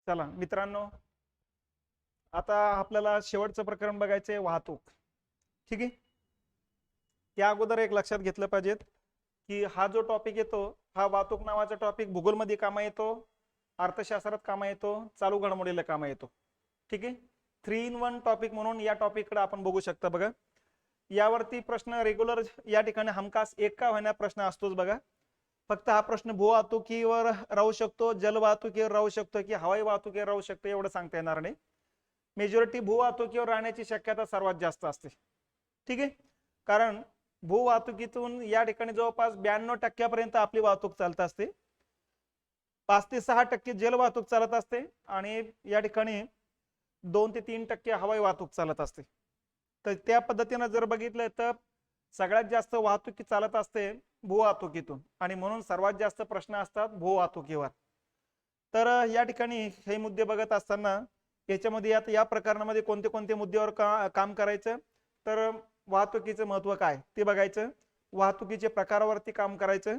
चला मित्रांनो, आता आपल्याला शेवटचं प्रकरण बघायचंय वाहतूक. ठीक आहे. त्या अगोदर एक लक्षात घेतलं पाहिजे की हा जो टॉपिक येतो हा वाहतूक नावाचा टॉपिक भूगोलमध्ये कामा येतो, अर्थशास्त्रात कामा येतो, चालू घडामोडीला कामा येतो. ठीक आहे. 3 in 1 टॉपिक म्हणून या टॉपिककडे आपण बघू शकता. बघा, यावरती प्रश्न रेग्युलर या ठिकाणी हमखास एक का होईना प्रश्न असतोच. बघा, फक्त हा प्रश्न भू वाहतुकीवर राहू शकतो, जल वाहतुकीवर राहू शकतो की हवाई वाहतुकीवर राहू शकतो एवढं सांगता येणार नाही. मेजॉरिटी भू वाहतुकीवर राहण्याची शक्यता सर्वात जास्त असते. ठीक आहे. कारण भू वाहतुकीतून या ठिकाणी जवळपास 92% आपली वाहतूक चालत असते, 5 ते 6% जल वाहतूक चालत असते आणि या ठिकाणी 2 ते 3% हवाई वाहतूक चालत असते. तर त्या पद्धतीने जर बघितलं तर सगळ्यात जास्त वाहतुकी चालत असते भू वाहतुकीतून आणि म्हणून सर्वात जास्त प्रश्न असतात भू वाहतुकीवर. तर या ठिकाणी हे मुद्दे बघत असताना याच्यामध्ये आता या प्रकरणामध्ये कोणते कोणते मुद्द्यावर काम करायचं, तर वाहतुकीचं महत्व काय ते बघायचं, वाहतुकीचे प्रकारावरती काम करायचं.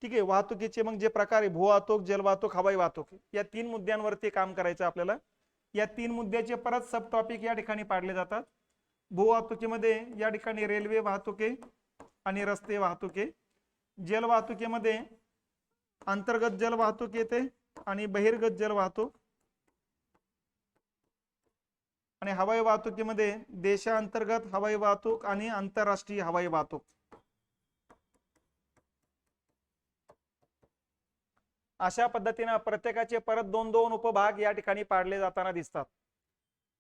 ठीक आहे. वाहतुकीचे मग जे प्रकार आहे भू वाहतूक, जल वाहतूक, हवाई वाहतूक, या 3 मुद्द्यांवरती काम करायचं आपल्याला. या 3 मुद्द्याचे परत सब टॉपिक या ठिकाणी पाडले जातात. भू वाहतुकीमध्ये या ठिकाणी रेल्वे वाहतुके आणि रस्ते वाहतुके, जल वाहतुकीमध्ये अंतर्गत जल वाहतूक येते आणि बहिर्गत जल वाहतूक, आणि हवाई वाहतुकीमध्ये देशांतर्गत हवाई वाहतूक आणि आंतरराष्ट्रीय हवाई वाहतूक. अशा पद्धतीने प्रत्येकाचे परत 2-2 उपभाग या ठिकाणी पाडले जाताना दिसतात.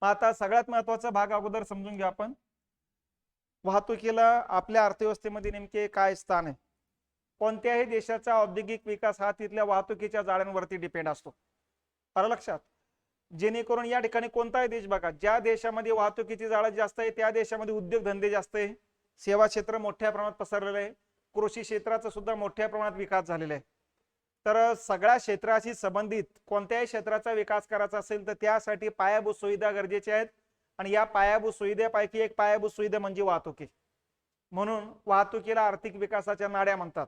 आता सगळ्यात महत्वाचा भाग अगोदर समजून घ्या आपण, वाहतुकीला आपल्या अर्थव्यवस्थेमध्ये नेमके काय स्थान आहे. कोणत्याही देशाचा औद्योगिक विकास हा तिथल्या वाहतुकीच्या जाळ्यांवरती डिपेंड असतो. आलं लक्षात. जेणेकरून या ठिकाणी कोणताही देश बघा, ज्या देशामध्ये वाहतुकीची जाळं जास्त आहे त्या देशामध्ये उद्योगधंदे जास्त आहे, सेवा क्षेत्र मोठ्या प्रमाणात पसरलेलं आहे, कृषी क्षेत्राचा सुद्धा मोठ्या प्रमाणात विकास झालेला आहे. तर सगळ्या क्षेत्राशी संबंधित कोणत्याही क्षेत्राचा विकास करायचा असेल तर त्यासाठी पायाभूत सुविधा गरजेच्या आहेत आणि या पायाभूत सुविधेपैकी एक पायाभूत सुविधा म्हणजे वाहतुकी. म्हणून वाहतुकीला आर्थिक विकासाच्या नाड्या म्हणतात.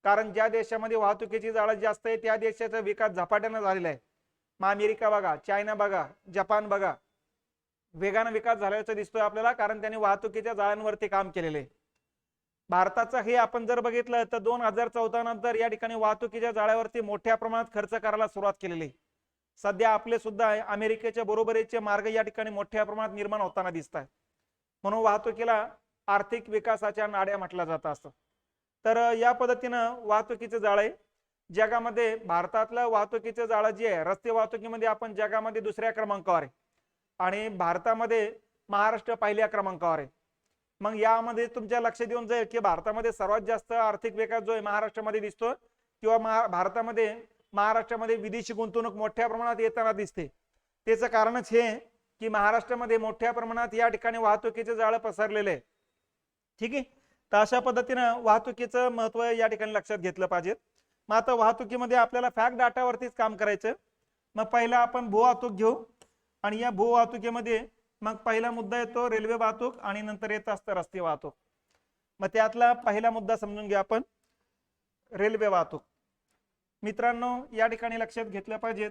कारण ज्या देशामध्ये वाहतुकीची जाळं जास्त आहे त्या देशाचा विकास झपाट्याने झालेला आहे. मग अमेरिका बघा, चायना बघा, जपान बघा, वेगाने विकास झाल्याचं दिसतोय आपल्याला, कारण त्यांनी वाहतुकीच्या जाळ्यांवरती काम केलेले आहे. भारताचं हे आपण जर बघितलं तर 2014 नंतर या ठिकाणी वाहतुकीच्या जाळ्यावरती मोठ्या प्रमाणात खर्च करायला सुरुवात केलेली. सध्या आपले सुद्धा अमेरिकेच्या बरोबरीचे मार्ग या ठिकाणी मोठ्या प्रमाणात निर्माण होताना दिसत आहे. म्हणून वाहतुकीला आर्थिक विकासाच्या नाड्या म्हटलं जात असतं. तर या पद्धतीनं वाहतुकीचं जाळं आहे जगामध्ये. भारतातलं वाहतुकीचं जाळं जे आहे रस्ते वाहतुकीमध्ये आपण जगामध्ये 2ऱ्या क्रमांकावर आहे आणि भारतामध्ये महाराष्ट्र 1ल्या क्रमांकावर आहे. मग यामध्ये तुमच्या लक्ष देऊन जाईल की भारतामध्ये सर्वात जास्त आर्थिक विकास जो आहे महाराष्ट्रामध्ये दिसतो किंवा भारतामध्ये महाराष्ट्रामध्ये विदेशी गुंतवणूक मोठ्या प्रमाणात येताना दिसते. त्याचं कारणच हे की महाराष्ट्रामध्ये मोठ्या प्रमाणात या ठिकाणी वाहतुकीचे जाळं पसरलेले आहे. ठीक आहे. तर अशा पद्धतीनं वाहतुकीचं महत्व या ठिकाणी लक्षात घेतलं पाहिजे. मग आता वाहतुकीमध्ये आपल्याला फॅक्ट डाटावरतीच काम करायचं. मग पहिला आपण भू वाहतूक घेऊ आणि या भू वाहतुकीमध्ये मग पहिला मुद्दा येतो रेल्वे वाहतूक आणि नंतर येत असतं रस्ते वाहतूक. मग त्यातला पहिला मुद्दा समजून घ्या आपण, रेल्वे वाहतूक. मित्रांनो या ठिकाणी लक्षात घेतलं पाहिजे,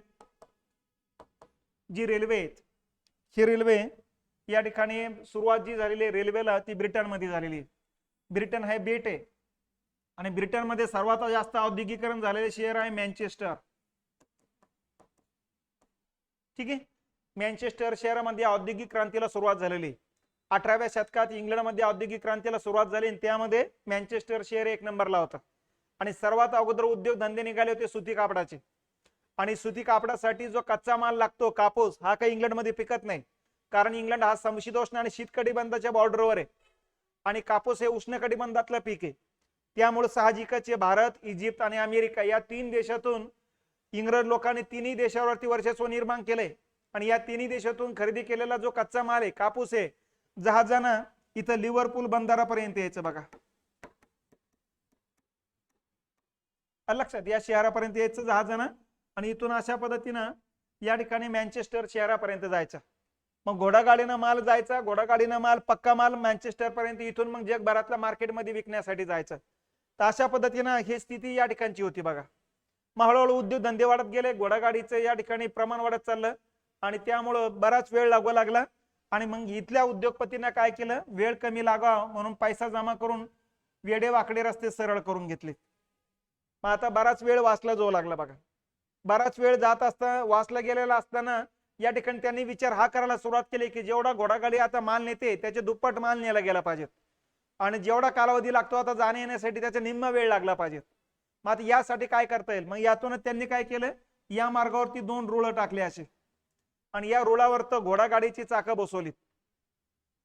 जी रेल्वे आहेत ही रेल्वे या ठिकाणी सुरुवात जी झालेली आहे रेल्वेला ती ब्रिटनमध्ये झालेली. ब्रिटन हे बेट आहे आणि ब्रिटनमध्ये सर्वात जास्त औद्योगिकरण झालेले शहर आहे मँचेस्टर. ठीक आहे. मँचेस्टर शहरामध्ये औद्योगिक क्रांतीला सुरुवात झालेली. 18व्या शतकात इंग्लंडमध्ये औद्योगिक क्रांतीला सुरुवात झाली आणि त्यामध्ये मँचेस्टर शहर 1 नंबरला होतं. आणि सर्वात अगोदर उद्योगधंदे निघाले होते सुती कापडाचे. आणि सुती कापडासाठी जो कच्चा माल लागतो कापूस हा काही इंग्लंडमध्ये पिकत नाही, कारण इंग्लंड हा समशीतोष्ण आणि शीतकटिबंधाच्या बॉर्डरवर आहे आणि कापूस हे उष्ण कटिबंधातलं पीक आहे. त्यामुळे साहजिकच भारत, इजिप्त आणि अमेरिका या 3 देशातून इंग्रज लोकांनी 3ही देशावरती वर्चस्व निर्माण केलंय आणि या 3ही देशातून खरेदी केलेला जो कच्चा माल आहे कापूस आहे जहाजानं इथं लिव्हरपूल बंदरापर्यंत यायचं. बघा लक्षात, या शहरापर्यंत यायचं जहाजानं आणि इथून अशा पद्धतीनं या ठिकाणी मँचेस्टर शहरापर्यंत जायचं. मग घोडागाडीनं माल जायचा, घोडागाडीनं माल पक्का माल मँचेस्टर पर्यंत, इथून मग जगभरातल्या मार्केटमध्ये विकण्यासाठी जायचं. तर अशा पद्धतीनं ही स्थिती या ठिकाणची होती. बघा मग हळूहळू उद्योगधंदे वाढत गेले, घोडागाडीचं या ठिकाणी प्रमाण वाढत चाललं आणि त्यामुळं बराच वेळ लागू लागला. आणि मग इथल्या उद्योगपतींना काय केलं, वेळ कमी लागावा म्हणून पैसा जमा करून वेडे वाकडे रस्ते सरळ करून घेतले. मग आता बराच वेळ वाचला जाऊ लागला बघा. बराच वेळ जात असता वाचला गेलेला असताना या ठिकाणी त्यांनी विचार हा करायला सुरुवात केली की जेवढा घोडागाडी आता माल नेते त्याचे दुप्पट माल न्यायला गेला पाहिजेत आणि जेवढा कालावधी लागतो आता जाण्या येण्यासाठी त्याचा निम्मा वेळ लागला पाहिजे. मग आता यासाठी काय करता येईल, मग यातूनच त्यांनी काय केलं, या मार्गावरती 2 रुळ टाकले असे आणि या रुळावर तर घोडागाडीची चाकं बसवलीत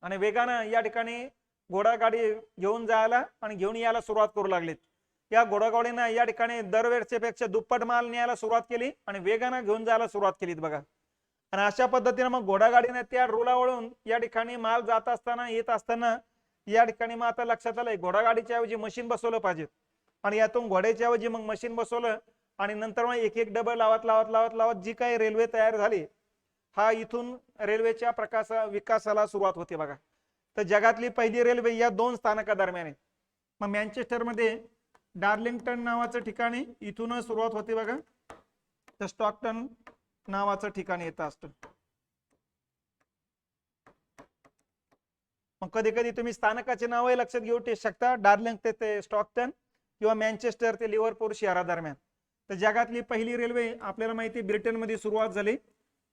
आणि वेगानं या ठिकाणी घोडागाडी घेऊन जायला आणि घेऊन यायला सुरुवात करू लागलीत. या घोडागाडीनं या ठिकाणी दरवेळेपेक्षा दुप्पट माल न्यायला सुरुवात केली आणि वेगानं घेऊन जायला सुरुवात केलीत बघा. आणि अशा पद्धतीने मग घोडागाडीने त्या रुळावरून या ठिकाणी माल जात असताना येत असताना या ठिकाणी मग आता लक्षात आलंय घोडागाडीच्या ऐवजी मशीन बसवलं पाहिजे आणि यातून घोड्याच्या ऐवजी मग मशीन बसवलं आणि नंतर मग एक एक डबल लावत लावत लावत लावत जी काही रेल्वे तयार झाली, हा इथून रेल्वेच्या विकासाला सुरुवात होते बघा. तर जगातली पहिली रेल्वे या 2 स्थानकादरम्यान आहे. मग मँचेस्टर मध्ये डार्लिंग्टन नावाचं ठिकाणी इथून सुरुवात होते बघा, तर स्टॉकटन नावाचं ठिकाण येतं असतं. मग कधी कधी तुम्ही स्थानकाचे नावही लक्षात घेऊ शकता, डार्लिंग्टन ते स्टॉकटन किंवा मँचेस्टर ते लिव्हरपूल शहरादरम्यान. तर जगातली पहिली रेल्वे आपल्याला माहिती ब्रिटनमध्ये सुरुवात झाली.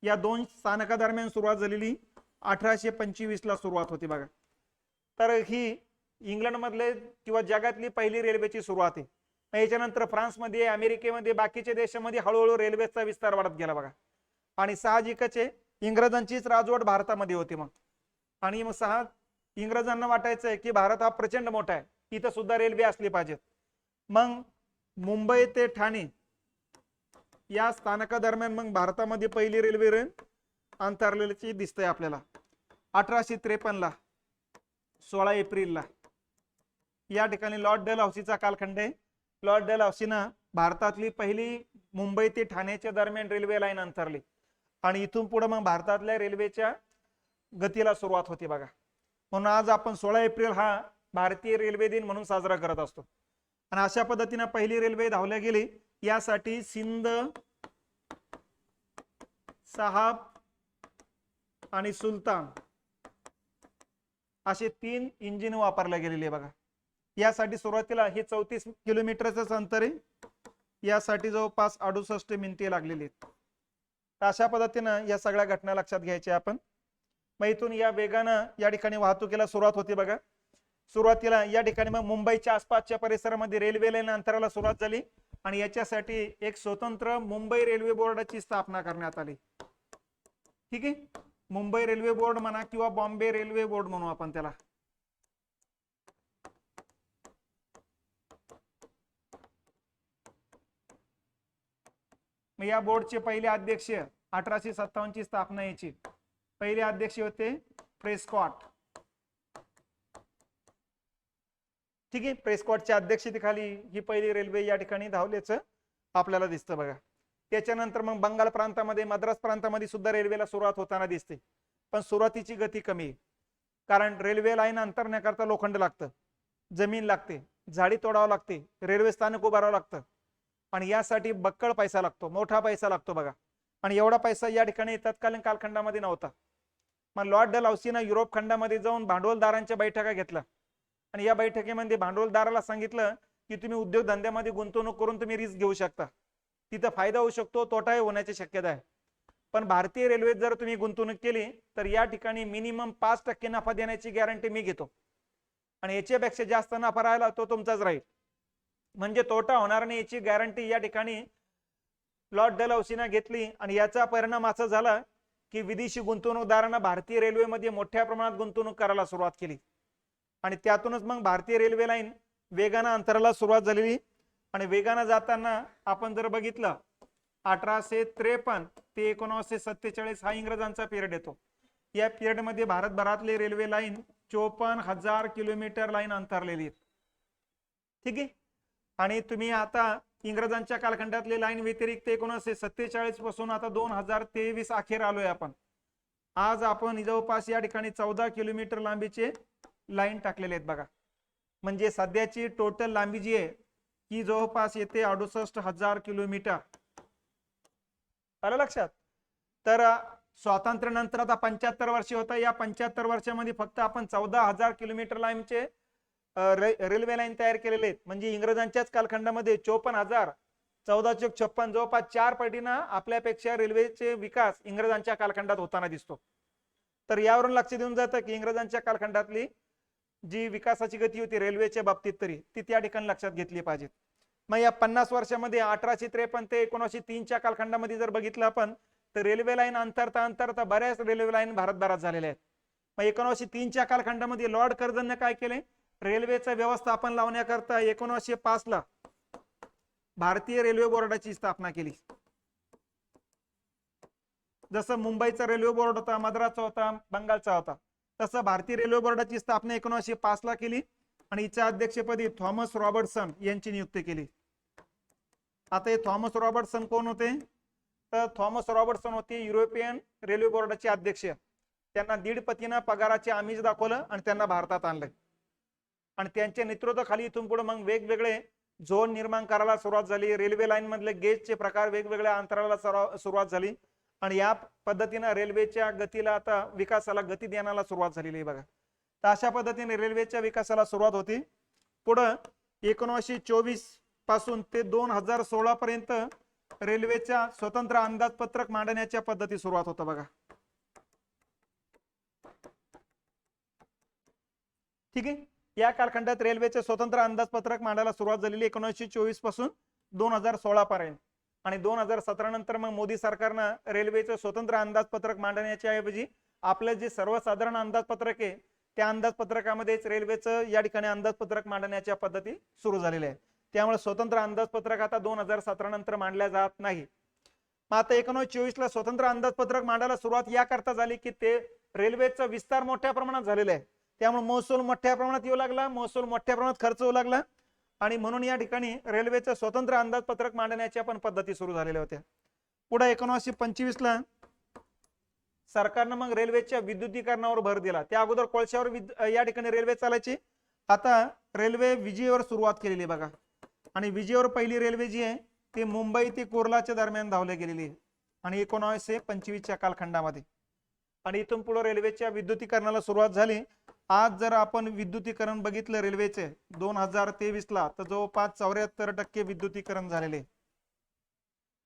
या 2 स्थानकादरम्यान सुरुवात झालेली 1825 ला सुरुवात होती बघा. तर ही इंग्लंड मधले किंवा जगातली पहिली रेल्वेची सुरुवात आहे. याच्यानंतर फ्रान्समध्ये, अमेरिकेमध्ये, बाकीच्या देशामध्ये हळूहळू रेल्वेचा विस्तार वाढत गेला बघा. आणि साहजिकच आहे इंग्रजांचीच राजवट भारतामध्ये होती मग. आणि मग इंग्रजांना वाटायचंय की भारत हा प्रचंड मोठा आहे, इथं सुद्धा रेल्वे असली पाहिजेत. मग मुंबई ते ठाणे या स्थानकादरम्यान मग भारतामध्ये पहिली रेल्वे अंतरलेली दिसतंय आपल्याला 1853 ला 16 एप्रिलला. या ठिकाणी लॉर्ड डलहौसीचा कालखंड आहे. लॉर्ड डलहौसीनं भारतातली पहिली मुंबई ते ठाण्याच्या दरम्यान रेल्वे लाईन अंतरली आणि इथून पुढे मग भारतातल्या रेल्वेच्या गतीला सुरुवात होती बघा. म्हणून आज आपण 16 एप्रिल हा भारतीय रेल्वे दिन म्हणून साजरा करत असतो. आणि अशा पद्धतीने पहिली रेल्वे धावल्या गेली. यासाठी सिंध, साहब आणि सुलतान असे 3 इंजिन वापरले गेलेले बघा. यासाठी सुरुवातीला हे 34 किलोमीटरच अंतर आहे, यासाठी जवळपास 68 मिनिटे लागलेली आहेत. अशा पद्धतीनं या सगळ्या घटना लक्षात घ्यायच्या आपण. मग इथून या वेगानं या ठिकाणी वाहतुकीला सुरुवात होती बघा. सुरुवातीला या ठिकाणी मग मुंबईच्या आसपासच्या परिसरामध्ये रेल्वे लाईन अंतराला सुरुवात झाली आणि याच्यासाठी एक स्वतंत्र मुंबई रेल्वे बोर्डाची स्थापना करण्यात आली. ठीक आहे, मुंबई रेल्वे बोर्ड म्हणा किंवा बॉम्बे रेल्वे बोर्ड म्हणू आपण त्याला. मग या बोर्डचे पहिले अध्यक्ष 1857 ची स्थापना याची पहिले अध्यक्ष होते प्रेस्कॉट. ठीक आहे, प्रेस्कॉटच्या अध्यक्षतेखाली ही पहिली रेल्वे या ठिकाणी धावल्याचं आपल्याला दिसतं बघा. त्याच्यानंतर मग बंगाल प्रांतामध्ये, मद्रास प्रांतामध्ये सुद्धा रेल्वेला सुरुवात होताना दिसते, पण सुरुवातीची गती कमी आहे. कारण रेल्वे लाईन अंतरण्याकरता लोखंड लागतं, जमीन लागते, झाडी तोडावं लागते, रेल्वे स्थानक उभारावं लागतं आणि यासाठी बक्कळ पैसा लागतो, मोठा पैसा लागतो बघा. आणि एवढा पैसा या ठिकाणी तत्कालीन कालखंडामध्ये नव्हता. मग लॉर्ड डलहौसीनं युरोप खंडामध्ये जाऊन भांडवलदारांच्या बैठका घेतल्या आणि या बैठकीमध्ये भांडवलदाराला सांगितलं की तुम्ही उद्योगधंद्यामध्ये गुंतवणूक करून तुम्ही रिस्क घेऊ शकता, तिथं फायदा होऊ शकतो, तोटाही होण्याची शक्यता आहे. पण भारतीय रेल्वेत जर तुम्ही गुंतवणूक केली तर या ठिकाणी मिनिमम 5% नफा देण्याची गॅरंटी मी घेतो आणि याच्यापेक्षा जास्त नफा राहिला तो तुमचाच राहील, म्हणजे तोटा होणार नाही याची गॅरंटी या ठिकाणी लॉर्ड डलहौसीने घेतली. आणि याचा परिणाम असा झाला की विदेशी गुंतवणूकदारांना भारतीय रेल्वेमध्ये मोठ्या प्रमाणात गुंतवणूक करायला सुरुवात केली आणि त्यातूनच मग भारतीय रेल्वे लाईन वेगानं अंतराला सुरुवात झालेली. आणि वेगानं जाताना आपण जर बघितलं 1853 ते 1947 हा इंग्रजांचा पिरियड येतो. या पिरियड मध्ये भारतभरातले रेल्वे लाईन 54,000 किलोमीटर लाईन अंतरलेली आहेत. ठीक आहे, आणि तुम्ही आता इंग्रजांच्या कालखंडातले लाईन व्यतिरिक्त 1947 पासून आता 2023 अखेर आलोय आपण. आज आपण जवळपास या ठिकाणी 14 किलोमीटर लांबीचे लाईन टाकलेले आहेत बघा. म्हणजे सध्याची टोटल लांबी जी आहे ही जवळपास येते 68,000 किलोमीटर. आलं लक्षात. तर स्वातंत्र्यानंतर आता 75 वर्षे होता, या 75 वर्षामध्ये फक्त आपण 14,000 किलोमीटर लाईनचे रेल्वे लाईन तयार केलेले आहेत. म्हणजे इंग्रजांच्याच कालखंडामध्ये 54,000, 14×56 जवळपास 4 पटीनं आपल्यापेक्षा रेल्वेचे विकास इंग्रजांच्या कालखंडात होताना दिसतो. तर यावरून लक्ष देऊन जातं की इंग्रजांच्या कालखंडातली जी विकासाची गती होती रेल्वेच्या बाबतीत तरी ती त्या ठिकाणी लक्षात घेतली पाहिजे. मग या 50 वर्षामध्ये 1853 ते 1903च्या कालखंडामध्ये जर बघितलं आपण तर रेल्वे लाईन अंतरता बऱ्याच रेल्वे लाईन भारतभरात झालेल्या आहेत. मग 1903च्या कालखंडामध्ये लॉर्ड कर्झनने काय केले, रेल्वेचं व्यवस्थापन लावण्याकरता 1905 ला भारतीय रेल्वे बोर्डाची स्थापना केली. जसं मुंबईचा रेल्वे बोर्ड होता, मद्रासचा होता, बंगालचा होता, तसं भारतीय रेल्वे बोर्डाची स्थापना 1905 ला केली आणि हिच्या अध्यक्षपदी थॉमस रॉबर्टसन यांची नियुक्ती केली. आता हे थॉमस रॉबर्टसन कोण होते, तर थॉमस रॉबर्टसन होते युरोपियन रेल्वे बोर्डाचे अध्यक्ष. त्यांना 1.5 पटीनं पगाराचे आमिष दाखवलं आणि त्यांना भारतात आणलं आणि त्यांच्या नेतृत्वाखाली इथून पुढे मग वेगवेगळे झोन निर्माण करायला सुरुवात झाली. रेल्वे लाईन मधले गेजचे प्रकार वेगवेगळ्या अंतराला सुरुवात झाली आणि या पद्धतीने रेल्वेच्या गतीला आता विकासाला गती देण्याला सुरुवात झालेली आहे बघा. तर अशा पद्धतीने रेल्वेच्या विकासाला सुरुवात होती. पुढं 1924 पासून ते 2016 पर्यंत रेल्वेच्या स्वतंत्र अंदाजपत्रक मांडण्याच्या पद्धती सुरुवात होतं बघा. ठीक आहे. या कालखंडात रेल्वेचे स्वतंत्र अंदाजपत्रक मांडायला सुरुवात झालेली 1924 पासून 2016 पर्यंत आणि 2017 नंतर मग मोदी सरकारनं रेल्वेचं स्वतंत्र अंदाजपत्रक मांडण्याच्या ऐवजी आपलं जे सर्वसाधारण अंदाजपत्रक आहे त्या अंदाजपत्रकामध्येच रेल्वेचं या ठिकाणी अंदाजपत्रक मांडण्याच्या पद्धती सुरू झालेल्या आहेत. त्यामुळे स्वतंत्र अंदाजपत्रक आता 2017 नंतर मांडल्या जात नाही. मग आता 1924 ला स्वतंत्र अंदाजपत्रक मांडायला सुरुवात याकरता झाली की ते रेल्वेचा विस्तार मोठ्या प्रमाणात झालेला आहे, त्यामुळे महसूल मोठ्या प्रमाणात येऊ लागला, महसूल मोठ्या प्रमाणात खर्च होऊ लागला आणि म्हणून या ठिकाणी रेल्वेचं स्वतंत्र अंदाजपत्रक मांडण्याच्या पण पद्धती सुरू झालेल्या होत्या. पुढे 1925 ला सरकारनं मग रेल्वेच्या विद्युतीकरणावर भर दिला. त्या अगोदर कोळशावर या ठिकाणी रेल्वे चालायची, आता रेल्वे विजेवर सुरुवात केलेली बघा. आणि विजेवर पहिली रेल्वे जी आहे ती मुंबई ते कुर्लाच्या दरम्यान धावल्या गेलेली आहे आणि 1925च्या कालखंडामध्ये. आणि इथून पुढे रेल्वेच्या विद्युतीकरणाला सुरुवात झाली. आज जर आपण विद्युतीकरण बघितलं रेल्वेचे 2023 ला तर जवळपास 74% विद्युतीकरण झालेले.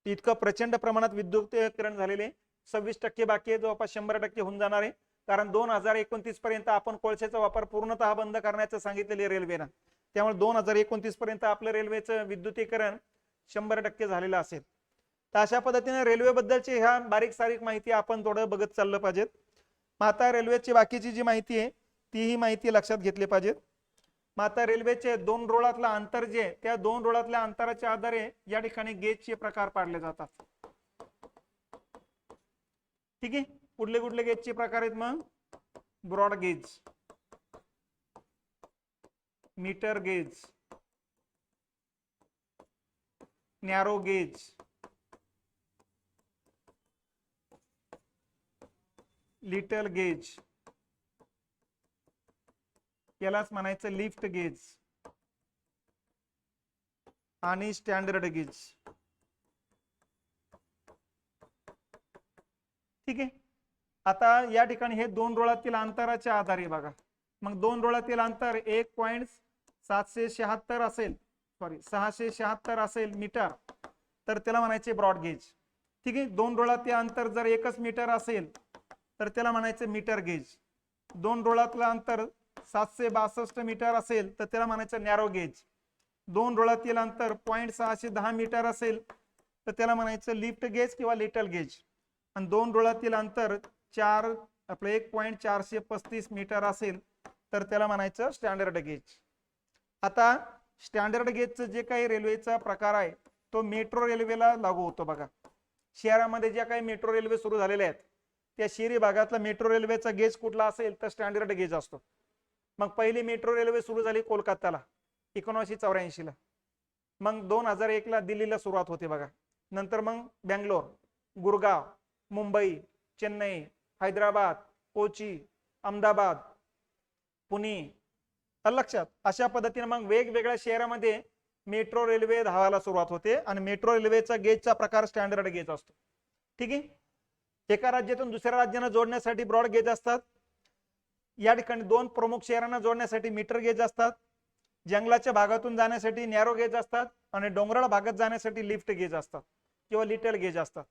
इतकं प्रचंड प्रमाणात विद्युतीकरण झालेले. 26% बाकी आहे, जवळपास 100% होऊन जाणार आहे. कारण 2029 पर्यंत आपण कोळशाचा वापर पूर्णतः बंद करण्याचं सांगितलेले रेल्वेनं. त्यामुळे 2029 पर्यंत आपलं रेल्वेचं विद्युतीकरण 100% झालेलं असेल. तर अशा पद्धतीने रेल्वे बद्दलची ह्या बारीक सारीक माहिती आपण थोडं बघत चाललं पाहिजे. मग आता रेल्वेची बाकीची जी माहिती आहे तीही माहिती लक्षात घेतली पाहिजे. मग आता रेल्वेचे 2 रुळातलं अंतर जे त्या 2 रुळातल्या अंतराच्या आधारे या ठिकाणी गेजचे प्रकार पाडले जातात. ठीक आहे. कुठले कुठले गेजचे प्रकार आहेत मग, broad gauge, metre gauge, narrow gauge, little gauge, यालाच म्हणायचं लिफ्ट गेज आणि स्टँडर्ड गेज. ठीक आहे. आता या ठिकाणी हे 2 रुळातील अंतराच्या आधारे बघा. मग 2 रुळातील अंतर 1.776 असेल, 676 असेल मीटर, तर त्याला म्हणायचे ब्रॉड गेज. ठीक आहे. 2 रुळातील अंतर जर 1 मीटर असेल तर त्याला म्हणायचे मीटर गेज. 2 रुळातलं अंतर 762 मीटर असेल तर त्याला म्हणायचं नॅरो गेज. 2 रुळातील अंतर 0.610 मीटर असेल तर त्याला म्हणायचं लिफ्ट गेज किंवा लिटल गेज. आणि 2 रुळातील अंतर 1.435 मीटर असेल तर त्याला म्हणायचं स्टँडर्ड गेज. आता स्टँडर्ड गेजचं जे काही रेल्वेचा प्रकार आहे तो मेट्रो रेल्वेला लागू होतो बघा. शहरामध्ये ज्या काही मेट्रो रेल्वे सुरू झालेल्या आहेत त्या शहरी भागातला मेट्रो रेल्वेचा गेज कुठला असेल तर स्टँडर्ड गेज असतो. मग पहिली मेट्रो रेल्वे सुरू झाली कोलकाताला 1984 ला. मग 2001 ला दिल्लीला सुरुवात होते बघा. नंतर मग बेंगलोर, गुरगाव, मुंबई, चेन्नई, हैदराबाद, कोची, अहमदाबाद, पुणे, लक्षात. अशा पद्धतीने मग वेगवेगळ्या शहरामध्ये मेट्रो रेल्वे धावायला सुरुवात होते आणि मेट्रो रेल्वेचा गेजचा प्रकार स्टँडर्ड गेज असतो. ठीक आहे. एका राज्यातून दुसऱ्या राज्यांना जोडण्यासाठी ब्रॉड गेज असतात. या ठिकाणी दोन प्रमुख शहरांना जोडण्यासाठी मीटर गेज असतात. जंगलाच्या भागातून जाण्यासाठी नॅरो गेज असतात आणि डोंगराळ भागात जाण्यासाठी लिफ्ट गेज असतात किंवा लिटल गेज असतात.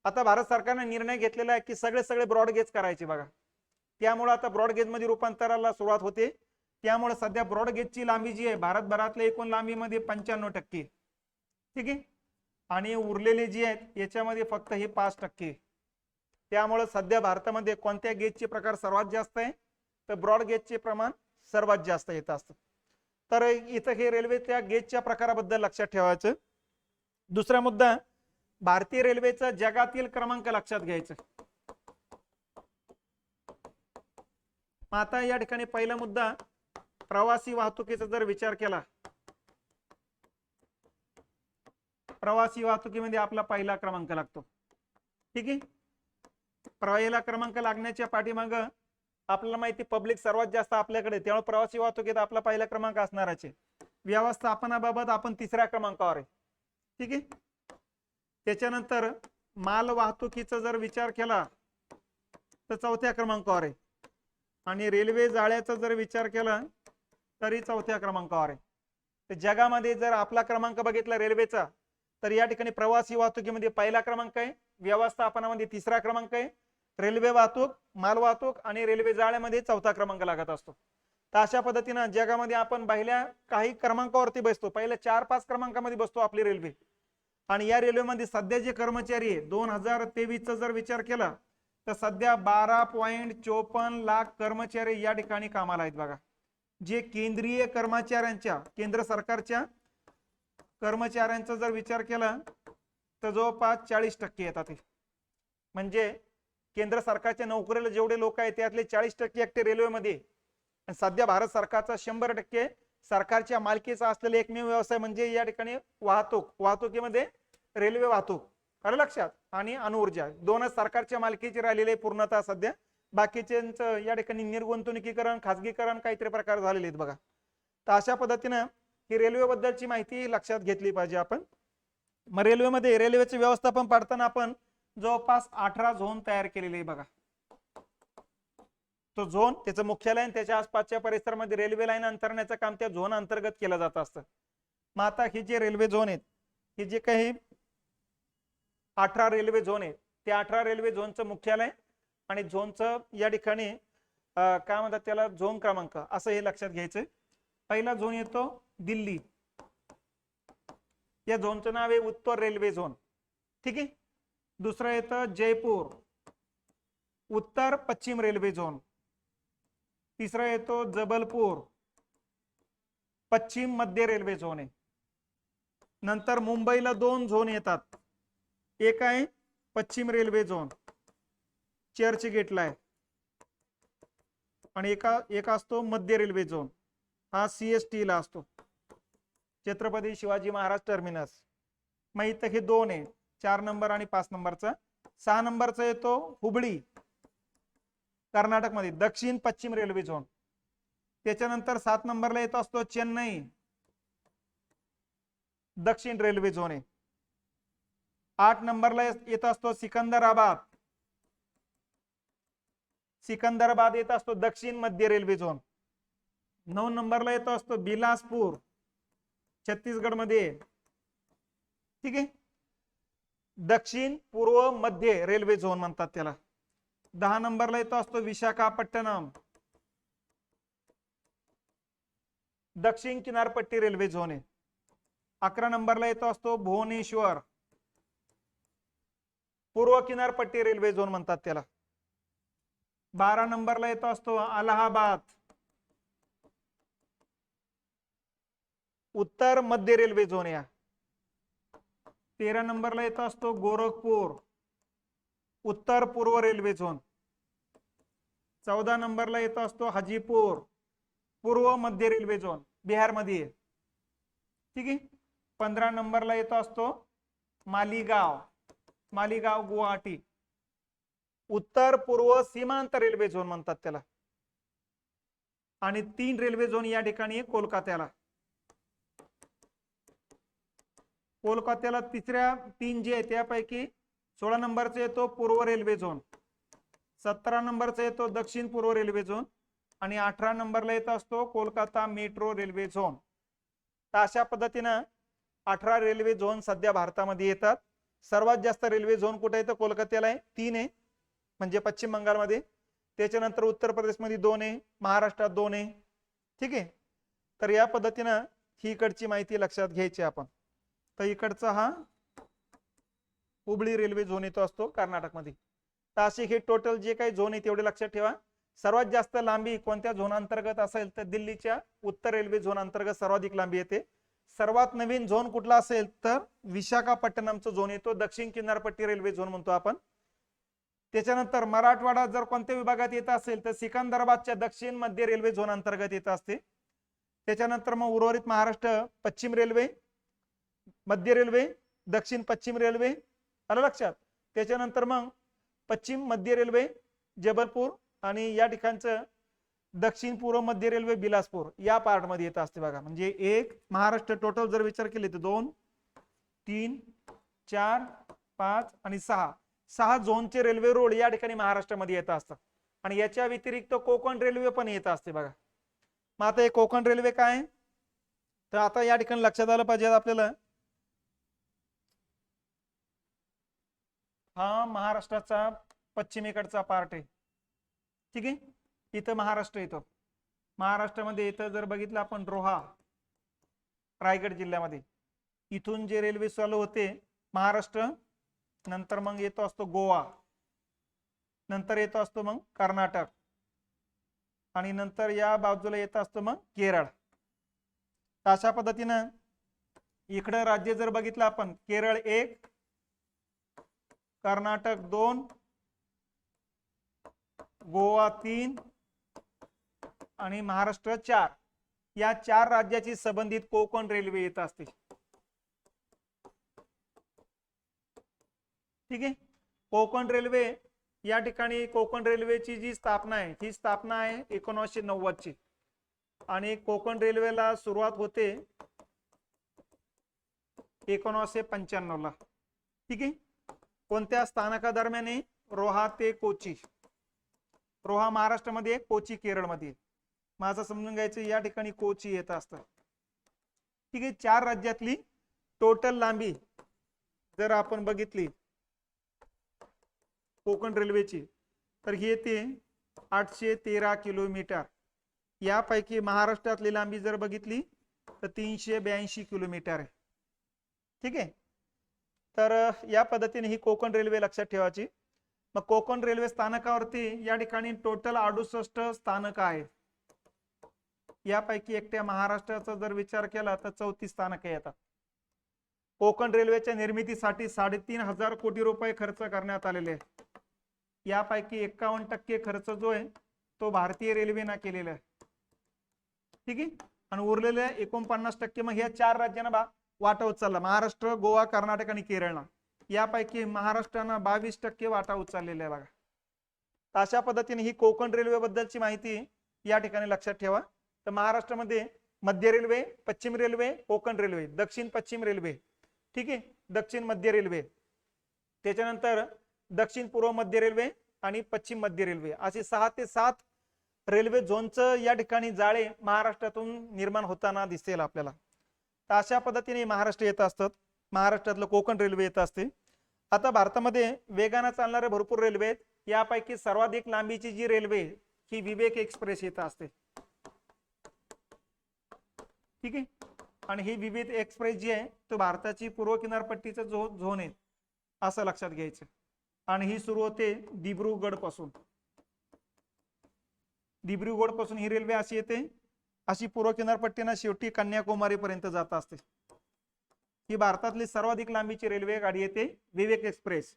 आता भारत सरकारने निर्णय घेतलेला आहे की सगळे ब्रॉड गेज करायचे बघा. त्यामुळे आता ब्रॉड गेज मध्ये रूपांतराला सुरुवात होते. त्यामुळे सध्या ब्रॉड गेजची लांबी जी आहे भारतभरातल्या एकूण लांबीमध्ये 95%. ठीक आहे. आणि उरलेले जी आहेत याच्यामध्ये फक्त हे 5%. त्यामुळे सध्या भारतामध्ये कोणत्या गेजचे प्रकार सर्वात जास्त आहे तर ब्रॉड गेजचे प्रमाण सर्वात जास्त येत असतं. तर इथं हे रेल्वेच्या गेजच्या प्रकाराबद्दल लक्षात ठेवायचं. दुसरा मुद्दा, भारतीय रेल्वेचा जगातील क्रमांक लक्षात घ्यायचा. आता या ठिकाणी पहिला मुद्दा, प्रवासी वाहतुकीचा जर विचार केला, प्रवासी वाहतुकीमध्ये आपला पहिला क्रमांक लागतो. ठीक आहे. पहिला क्रमांक लागण्याच्या पाठीमाग आपल्याला माहिती पब्लिक सर्वात जास्त आपल्याकडे, त्यामुळे प्रवासी वाहतुकीत आपला पहिला क्रमांक असणारच आहे. व्यवस्थापनाबाबत आपण तिसऱ्या क्रमांकावर आहे. ठीक आहे. त्याच्यानंतर माल वाहतुकीचा जर विचार केला तर चौथ्या क्रमांकावर आहे आणि रेल्वे जाळ्याचा जर विचार केला तरी चौथ्या क्रमांकावर आहे. तर जगामध्ये जर आपला क्रमांक बघितला रेल्वेचा तर या ठिकाणी प्रवासी वाहतुकीमध्ये पहिला क्रमांक आहे, व्यवस्थापनामध्ये तिसरा क्रमांक आहे, रेल्वे वाहतूक, माल वाहतूक आणि रेल्वे जाळ्यामध्ये चौथा क्रमांक लागत असतो. तर अशा पद्धतीने जगामध्ये आपण पहिल्या काही क्रमांकावरती बसतो, पहिल्या 4-5 क्रमांकामध्ये बसतो आपली रेल्वे. आणि या रेल्वेमध्ये सध्या जे कर्मचारी आहे 2023 चा जर विचार केला तर सध्या 12.54 लाख कर्मचारी या ठिकाणी कामाला आहेत बघा. जे केंद्रीय कर्मचाऱ्यांच्या, केंद्र सरकारच्या कर्मचाऱ्यांचा जर विचार केला तर जवळपास 40% येतात. म्हणजे केंद्र सरकारच्या नोकरीला जेवढे लोक आहेत त्यातले 40% एकटे रेल्वेमध्ये. आणि सध्या भारत सरकारचा 100% सरकारच्या मालकीचा असलेला एकमेव व्यवसाय म्हणजे या ठिकाणी वाहतुकीमध्ये रेल्वे वाहतूक. आलं लक्षात. आणि अणुऊर्जा, दोनच सरकारच्या मालकीचे राहिलेले पूर्णतः सध्या. बाकीच्यांचं या ठिकाणी निर्गुंतवणुकीकरण, खाजगीकरण काहीतरी प्रकार झालेले आहेत बघा. तर अशा पद्धतीनं ही रेल्वे बद्दलची माहिती लक्षात घेतली पाहिजे आपण. मग रेल्वेमध्ये रेल्वेचे व्यवस्थापन पाडताना आपण जवळपास 18 झोन तयार केलेले आहे बघा. तो झोन, त्याचं मुख्यालय आणि त्याच्या आसपासच्या परिसरामध्ये रेल्वे लाईन अंतरण्याचं काम त्या झोन अंतर्गत केलं जात असतं. मग आता हे जे रेल्वे झोन आहेत, हे जे काही 18 रेल्वे झोन आहेत, त्या 18 रेल्वे झोनचं मुख्यालय आणि झोनचं या ठिकाणी काय म्हणतात त्याला, झोन क्रमांक, असं हे लक्षात घ्यायचं. पहिला झोन येतो दिल्ली, या झोनचं नाव आहे उत्तर रेल्वे झोन. ठीक आहे. दुसरं येतं जयपूर, उत्तर पश्चिम रेल्वे झोन. तिसरा येतो जबलपूर, पश्चिम मध्य रेल्वे झोन आहे. नंतर मुंबईला 2 झोन येतात. एक आहे पश्चिम रेल्वे झोन, चर्चगेटला आहे, आणि एक असतो मध्य रेल्वे झोन, हा CST ला असतो, छत्रपती शिवाजी महाराज टर्मिनस. मग इथं हे 2 आहे, 4 नंबर आणि 5 नंबरचा. 6 नंबरचा येतो हुबळी, कर्नाटक मध्ये, दक्षिण पश्चिम रेल्वे झोन. त्याच्यानंतर 7 नंबरला येतो असतो चेन्नई, दक्षिण रेल्वे झोन आहे. 8 नंबरला येत असतो सिकंदराबाद, सिकंदराबाद येत असतो दक्षिण मध्य रेल्वे झोन. 9 नंबरला येतो असतो बिलासपूर, छत्तीसगड मध्ये. ठीक आहे. दक्षिण पूर्व मध्य रेल्वे झोन म्हणतात त्याला. 10 नंबरला येतो असतो विशाखापट्टणम, दक्षिण किनारपट्टी रेल्वे झोन आहे. 11 नंबरला येतो असतो भुवनेश्वर, पूर्व किनारपट्टी रेल्वे झोन म्हणतात त्याला. 12 नंबरला येतो असतो अलाहाबाद, उत्तर मध्य रेल्वे झोन या. 13 नंबरला येतो असतो गोरखपूर, उत्तर पूर्व रेल्वे झोन. 14 नंबरला येतो असतो हाजीपूर, पूर्व मध्य रेल्वे झोन, बिहार मध्ये. ठीक आहे. 15 नंबरला येतो असतो मालीगाव, मालीगाव गुवाहाटी, उत्तर पूर्व सीमांत रेल्वे झोन म्हणतात त्याला. आणि 3 रेल्वे झोन या ठिकाणी कोलकात्याला. कोलकात्याला तिसऱ्या 3 जे आहे त्यापैकी 16 नंबरचा येतो पूर्व रेल्वे झोन, 17 नंबरचा येतो दक्षिण पूर्व रेल्वे झोन आणि 18 नंबरला येत असतो कोलकाता मेट्रो रेल्वे झोन. तर अशा पद्धतीनं 18 रेल्वे झोन सध्या भारतामध्ये येतात. सर्वात जास्त रेल्वे झोन कुठे आहे तर कोलकात्याला आहे, 3 आहे, म्हणजे पश्चिम बंगालमध्ये. त्याच्यानंतर उत्तर प्रदेशमध्ये 2 आहे, महाराष्ट्रात 2 आहे. ठीक आहे. तर या पद्धतीनं ही इकडची माहिती लक्षात घ्यायची आपण. तर इकडचा हा हुबळी रेल्वे झोन येतो असतो कर्नाटकमध्ये. तर असे हे टोटल जे काही झोन आहे तेवढे लक्षात ठेवा. सर्वात जास्त लांबी कोणत्या झोन अंतर्गत असेल तर दिल्लीच्या उत्तर रेल्वे झोन अंतर्गत सर्वाधिक लांबी येते. सर्वात नवीन झोन कुठला असेल तर विशाखापट्टणमचा झोन येतो, दक्षिण किनारपट्टी रेल्वे झोन म्हणतो आपण. त्याच्यानंतर मराठवाडा जर कोणत्या विभागात येत असेल तर सिकंदराबादच्या दक्षिण मध्य रेल्वे झोन अंतर्गत येत असते. त्याच्यानंतर मग उर्वरित महाराष्ट्र पश्चिम रेल्वे, मध्य रेल्वे, दक्षिण पश्चिम रेल्वे, आलं लक्षात. त्याच्यानंतर मग पश्चिम मध्य रेल्वे जबलपूर आणि या ठिकाणचं दक्षिण पूर्व मध्य रेल्वे बिलासपूर या पार्ट मध्ये येत असते बघा. म्हणजे एक महाराष्ट्र टोटल जर विचार केले तर 2, 3, 4, 5 आणि 6 झोनचे रेल्वे रोड या ठिकाणी महाराष्ट्रामध्ये येत असतात. आणि याच्या व्यतिरिक्त कोकण रेल्वे पण येत असते बघा. मग आता हे कोकण रेल्वे काय तर आता या ठिकाणी लक्षात आलं पाहिजे आपल्याला, हा महाराष्ट्राचा पश्चिमेकडचा पार्ट आहे. ठीक आहे. इथं महाराष्ट्र येतो. महाराष्ट्रामध्ये इथं जर बघितलं आपण रोहा रायगड जिल्ह्यामध्ये, इथून जे रेल्वे चालू होते महाराष्ट्र, नंतर मग येतो असतो गोवा, नंतर येतो असतो मग कर्नाटक आणि नंतर या बाजूला येत असतो मग केरळ. अशा पद्धतीनं इकडं राज्य जर बघितलं आपण, केरळ 1, कर्नाटक 2, गोवा 3 आणि महाराष्ट्र 4, या 4 राज्याची संबंधित कोकण रेल्वे येत असते. ठीक आहे. कोकण रेल्वे या ठिकाणी कोकण रेल्वेची जी स्थापना आहे ही स्थापना आहे 1990 ची आणि कोकण रेल्वेला सुरुवात होते 1995 ला. ठीक आहे. कोणत्या स्थानकादरम्यान? रोहा ते कोची. रोहा महाराष्ट्रामध्ये, कोची केरळमध्ये. माझं समजून घ्यायचं या ठिकाणी कोची येत असतं. ठीक आहे. 4 राज्यातली टोटल लांबी जर आपण बघितली कोकण रेल्वेची तर ही येते 813 किलोमीटर. यापैकी महाराष्ट्रातली लांबी जर बघितली तर 382 किलोमीटर आहे. ठीक आहे. तर या पद्धतीने ही कोकण रेल्वे लक्षात ठेवायची. मग कोकण रेल्वे स्थानकावरती या ठिकाणी टोटल 68 स्थानक आहे. यापैकी एकट्या महाराष्ट्राचा जर विचार केला तर 34 स्थानक येतात. कोकण रेल्वेच्या निर्मितीसाठी 3,500 कोटी रुपये खर्च करण्यात आलेले आहे. यापैकी 51% खर्च जो आहे तो भारतीय रेल्वेने केलेला आहे. ठीक आहे. आणि उरलेले 49% मग ह्या 4 राज्यांना वाटा उचलला, महाराष्ट्र, गोवा, कर्नाटक आणि केरळला. यापैकी महाराष्ट्रानं 22% वाटा उचललेला आहे बघा. अशा पद्धतीने ही कोकण रेल्वे बद्दलची माहिती या ठिकाणी लक्षात ठेवा. तर महाराष्ट्रामध्ये मध्य रेल्वे, पश्चिम रेल्वे, कोकण रेल्वे, दक्षिण पश्चिम रेल्वे, ठीक आहे, दक्षिण मध्य रेल्वे, त्याच्यानंतर दक्षिण पूर्व मध्य रेल्वे आणि पश्चिम मध्य रेल्वे, असे 6 ते 7 रेल्वे झोनचं या ठिकाणी जाळे महाराष्ट्रातून निर्माण होताना दिसेल आपल्याला. तर अशा पद्धतीने महाराष्ट्र येत असतात. महाराष्ट्रातलं कोकण रेल्वे येत असते. आता भारतामध्ये वेगाने चालणारे भरपूर रेल्वे आहेत. यापैकी सर्वाधिक लांबीची जी रेल्वे ही विवेक एक्सप्रेस येत असते. ठीक आहे. आणि ही विवेक एक्सप्रेस जी आहे तो भारताची पूर्व किनारपट्टीचा जो झोन आहे असं लक्षात घ्यायचं. आणि ही सुरू होते दिब्रुगड पासून. दिब्रुगड पासून ही रेल्वे अशी येते, अशी पूर्व किनारपट्टीना शेवटी कन्याकुमारी पर्यंत जात असते. ही भारतातली सर्वाधिक लांबीची रेल्वे गाडी येते विवेक एक्सप्रेस.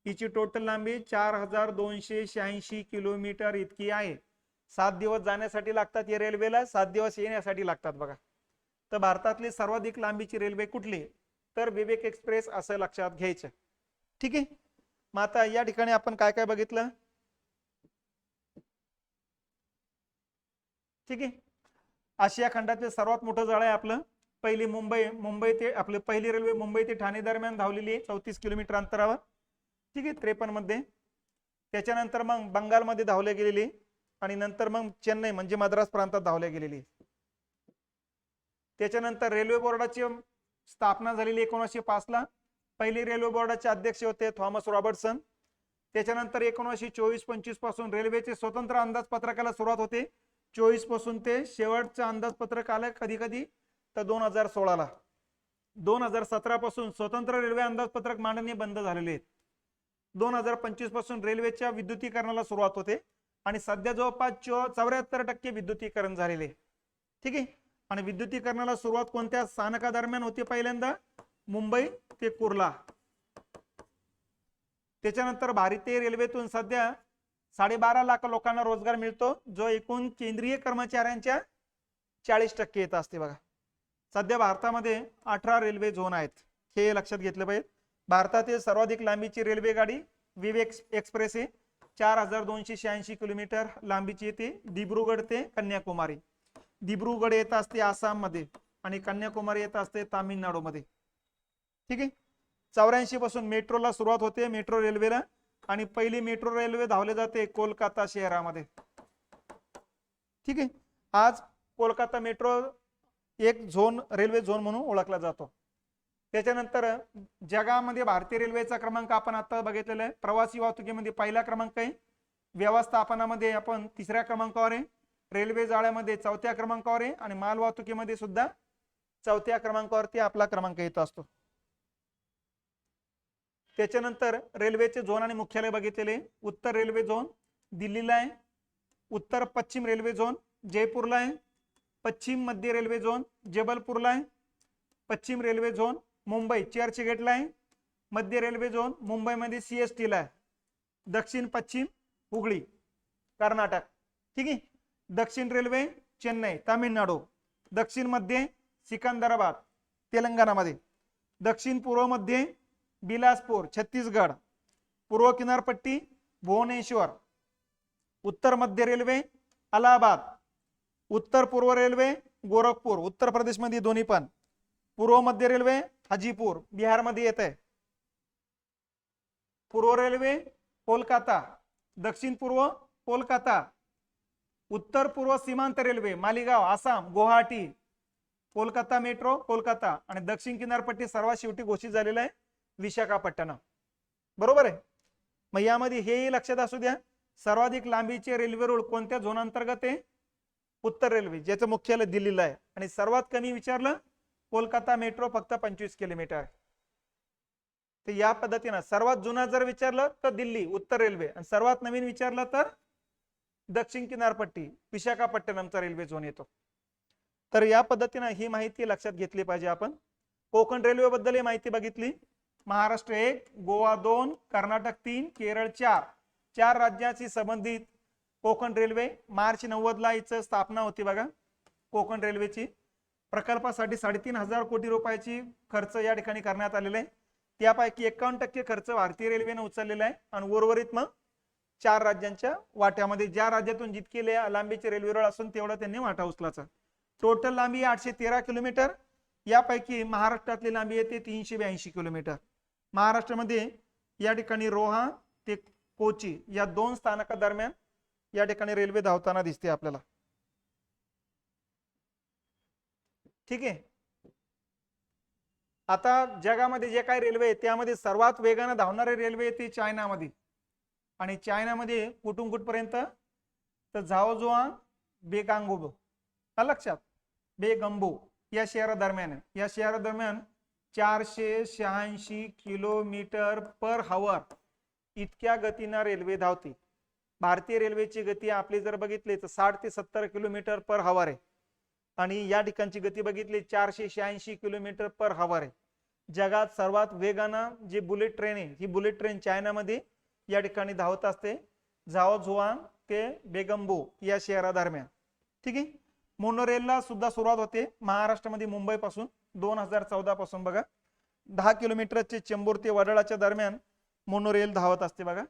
हिची टोटल लांबी 4286 किलोमीटर इतकी आहे. 7 दिवस जाण्यासाठी लागतात या रेल्वेला, 7 दिवस येण्यासाठी लागतात बघा. तर भारतातली सर्वाधिक लांबीची रेल्वे कुठली तर विवेक एक्सप्रेस असं लक्षात घ्यायचं. ठीक आहे. मग आता या ठिकाणी आपण काय काय बघितलं. ठीक आहे. आशिया खंडातील सर्वात मोठं जाळं आहे आपलं पहिली मुंबई ते आपले पहिली रेल्वे मुंबई ते ठाणे दरम्यान धावलेली आहे 34 किलोमीटर अंतरावर, ठीक आहे, 53 मध्ये. त्याच्यानंतर मग बंगालमध्ये धावल्या गेलेली आणि नंतर मग चेन्नई म्हणजे मद्रास प्रांतात धावल्या गेलेली. त्याच्यानंतर रेल्वे बोर्डाची स्थापना झालेली 1905 ला. पहिली रेल्वे बोर्डाचे अध्यक्ष होते थॉमस रॉबर्टसन. त्याच्यानंतर 1924-25 पासून रेल्वेचे स्वतंत्र अंदाजपत्रकाला सुरुवात होते. 24 पासून ते शेवटचं अंदाजपत्रक आलं कधी कधी तर 2016 ला. 2017 पासून स्वतंत्र रेल्वे अंदाजपत्रक मांडणी बंद झालेले आहेत. 2025 पासून रेल्वेच्या विद्युतीकरणाला सुरुवात होते आणि सध्या जवळपास 74% विद्युतीकरण झालेले, ठीक आहे. आणि विद्युतीकरणाला सुरुवात कोणत्या स्थानकादरम्यान होती? पहिल्यांदा मुंबई ते कुर्ला. त्याच्यानंतर भारतीय रेल्वेतून सध्या 12.5 लाख लोकांना रोजगार मिळतो, जो एकूण केंद्रीय कर्मचाऱ्यांच्या 40% येत असते बघा. सध्या भारतामध्ये 18 रेल्वे झोन आहेत, हे लक्षात घेतलं पाहिजे. भारतातील सर्वाधिक लांबीची रेल्वे गाडी विवेक एक्सप्रेस आहे, 4286 किलोमीटर लांबीची येते, दिब्रुगड ते कन्याकुमारी. दिब्रुगड येत असते आसाम मध्ये आणि कन्याकुमारी येत असते तामिळनाडू मध्ये, ठीक आहे. 84 पासून मेट्रोला सुरुवात होते, मेट्रो रेल्वेला, आणि पहिली मेट्रो रेल्वे धावले जाते कोलकाता शहरामध्ये, ठीक आहे. आज कोलकाता मेट्रो एक झोन रेल्वे झोन म्हणून ओळखला जातो. त्याच्यानंतर जगामध्ये भारतीय रेल्वेचा क्रमांक आपण आता बघितलेला आहे. प्रवासी वाहतुकीमध्ये पहिला क्रमांक आहे, व्यवस्थापनामध्ये आपण 3ऱ्या क्रमांकावर आहे, रेल्वे जाळ्यामध्ये 4थ्या क्रमांकावर आहे आणि माल वाहतुकीमध्ये सुद्धा 4थ्या क्रमांकावरती आपला क्रमांक येत असतो. त्याच्यानंतर रेल्वेचे झोन आणि मुख्यालय बघितलेले. उत्तर रेल्वे झोन दिल्लीला आहे, उत्तर पश्चिम रेल्वे झोन जयपूरला आहे, पश्चिम मध्य रेल्वे झोन जबलपूरला आहे, पश्चिम रेल्वे झोन मुंबई चर्चगेटला आहे, मध्य रेल्वे झोन मुंबईमध्ये CST ला आहे, दक्षिण पश्चिम हुगळी कर्नाटक, ठीक आहे. दक्षिण रेल्वे चेन्नई तामिळनाडू, दक्षिण मध्य सिकंदराबाद तेलंगणामध्ये, दक्षिण पूर्व मध्ये बिलासपूर छत्तीसगड, पूर्व किनारपट्टी भुवनेश्वर, उत्तर मध्य रेल्वे अलाहाबाद, उत्तर पूर्व रेल्वे गोरखपूर उत्तर प्रदेश मध्ये दोन्ही पण, पूर्व मध्य रेल्वे हाजीपूर बिहार मध्ये येत आहे, पूर्व रेल्वे कोलकाता, दक्षिण पूर्व कोलकाता, उत्तर पूर्व सीमांत रेल्वे मालीगाव आसाम गुवाहाटी, कोलकाता मेट्रो कोलकाता, आणि दक्षिण किनारपट्टी सर्वात शेवटी घोषित झालेला आहे विशाखापट्टणम, बरोबर आहे. मग यामध्ये हेही लक्षात असू द्या, सर्वाधिक लांबीचे रेल्वे रूळ कोणत्या झोन अंतर्गत आहे? उत्तर रेल्वे, ज्याचं मुख्यालय दिल्लीला आहे, आणि सर्वात कमी विचारलं कोलकाता मेट्रो फक्त 25 किलोमीटर. तर या पद्धतीनं सर्वात जुना जर विचारलं तर दिल्ली उत्तर रेल्वे, आणि सर्वात नवीन विचारलं तर दक्षिण किनारपट्टी विशाखापट्टणमचा रेल्वे झोन येतो. तर या पद्धतीनं ही माहिती लक्षात घेतली पाहिजे आपण. कोकण रेल्वे बद्दल ही माहिती बघितली. महाराष्ट्र 1, गोवा 2, कर्नाटक 3, केरळ 4, 4 राज्याशी संबंधित कोकण रेल्वे. मार्च 90 ला हिचं स्थापना होती बघा कोकण रेल्वेची. प्रकल्पासाठी 3,500 कोटी रुपयाची खर्च या ठिकाणी करण्यात आलेला आहे. त्यापैकी 51% खर्च भारतीय रेल्वेने उचललेला आहे आणि उर्वरित मग 4 राज्यांच्या वाट्यामध्ये, ज्या राज्यातून जितके लांबीचे रेल्वे रुळ असून तेवढा त्यांनी वाटा उचलायचा. टोटल लांबी 813 किलोमीटर, यापैकी महाराष्ट्रातली लांबी येते 382 किलोमीटर. महाराष्ट्रामध्ये या ठिकाणी रोहा ते कोची या 2 स्थानकादरम्यान या ठिकाणी रेल्वे धावताना दिसते आपल्याला, ठीक आहे. आता जगामध्ये जे काही रेल्वे आहे त्यामध्ये सर्वात वेगाने धावणारी रेल्वे येते चायनामध्ये, आणि चायनामध्ये कुठून कुठपर्यंत तर झाओजुआंग बेगांगबो, लक्षात बेगंबो या शहरादरम्यान आहे. या शहरादरम्यान 486 किलोमीटर पर हवर इतक्या गतीनं रेल्वे धावते. भारतीय रेल्वेची गती आपली जर बघितली तर 60 ते 70 किलोमीटर पर हवर आहे, आणि या ठिकाणची गती बघितली 486 किलोमीटर पर हवर आहे. जगात सर्वात वेगानं जी बुलेट ट्रेन आहे, ही बुलेट ट्रेन चायनामध्ये या ठिकाणी धावत असते, झाओजुआंग ते बेगंबो या शहरादरम्यान, ठीक आहे. मोनोरेलला सुद्धा सुरुवात होते महाराष्ट्रामध्ये मुंबई पासून 2014 पासून बघा. 10 किलोमीटरचे चेंबूर ते वडाळाच्या दरम्यान मोनोरेल धावत असते बघा.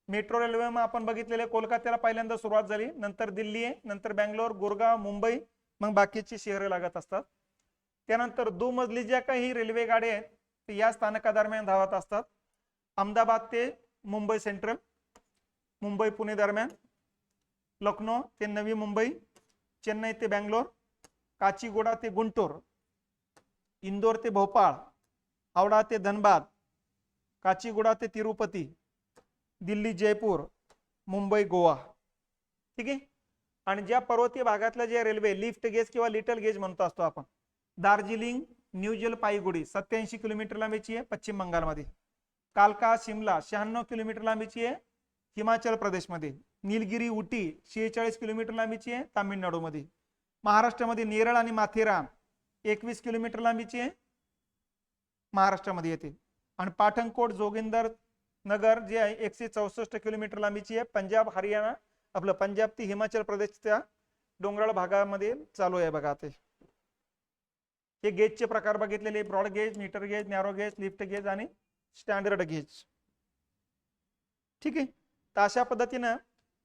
मेट्रो रेल्वे मग आपण बघितलेले कोलकात्याला पहिल्यांदा सुरुवात झाली, नंतर दिल्ली आहे, नंतर बँगलोर, गुरगाव, मुंबई, मग बाकीची शहरे लागत असतात. त्यानंतर दुमजली ज्या काही रेल्वे गाड्या आहेत ते या स्थानकादरम्यान धावत असतात. अहमदाबाद ते मुंबई सेंट्रल, मुंबई पुणे दरम्यान, लखनौ ते नवी मुंबई, चेन्नई ते बँगलोर, काचीगुडा ते गुंटूर, इंदोर ते भोपाळ, हावडा ते धनबाद, काचीगुडा ते तिरुपती, दिल्ली जयपूर, मुंबई गोवा. ठीक आहे. आणि ज्या पर्वतीय भागातल्या ज्या रेल्वे लिफ्ट गेज किंवा लिटल गेज म्हणतो असतो आपण, दार्जिलिंग न्यू जलपाईगुडी 87 किलोमीटर लांबीची आहे पश्चिम बंगालमध्ये, कालका शिमला 96 किलोमीटर लांबीची आहे हिमाचल प्रदेशमध्ये, निलगिरी उटी 46 किलोमीटर लांबीची आहे तामिळनाडूमध्ये, महाराष्ट्रामध्ये नेरळ आणि माथेरान 21 किलोमीटर लांबीची आहे महाराष्ट्रामध्ये येते, आणि पाठणकोट जोगिंदर नगर जे आहे 164 किलोमीटर लांबीची आहे पंजाब हरियाणा, आपलं पंजाब ते हिमाचल प्रदेशच्या डोंगराळ भागामध्ये चालू आहे बघा. ते हे गेजचे प्रकार बघितलेले, broad gauge, metre gauge, narrow gauge, lift gauge आणि स्टँडर्ड गेज. ठीक आहे. तर अशा पद्धतीनं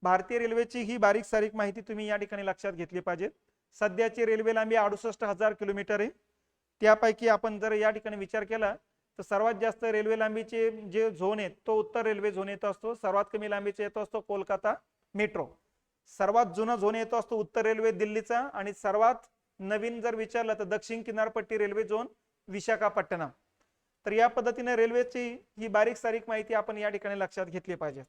भारतीय रेल्वेची ही बारीक सारीक माहिती तुम्ही या ठिकाणी लक्षात घेतली पाहिजे. सध्याची रेल्वे लांबी 68,000 किलोमीटर आहे. त्यापैकी आपण जर या ठिकाणी विचार केला तर सर्वात जास्त रेल्वे लांबीचे जे झोन आहेत तो उत्तर रेल्वे झोन येतो असतो, सर्वात कमी लांबीचा येतो असतो कोलकाता मेट्रो, सर्वात जुना झोन येतो असतो उत्तर रेल्वे दिल्लीचा, आणि सर्वात नवीन जर विचारलं तर दक्षिण किनारपट्टी रेल्वे झोन विशाखापट्टणम. तर या पद्धतीने रेल्वेची ही बारीक सारीक माहिती आपण या ठिकाणी लक्षात घेतली पाहिजे.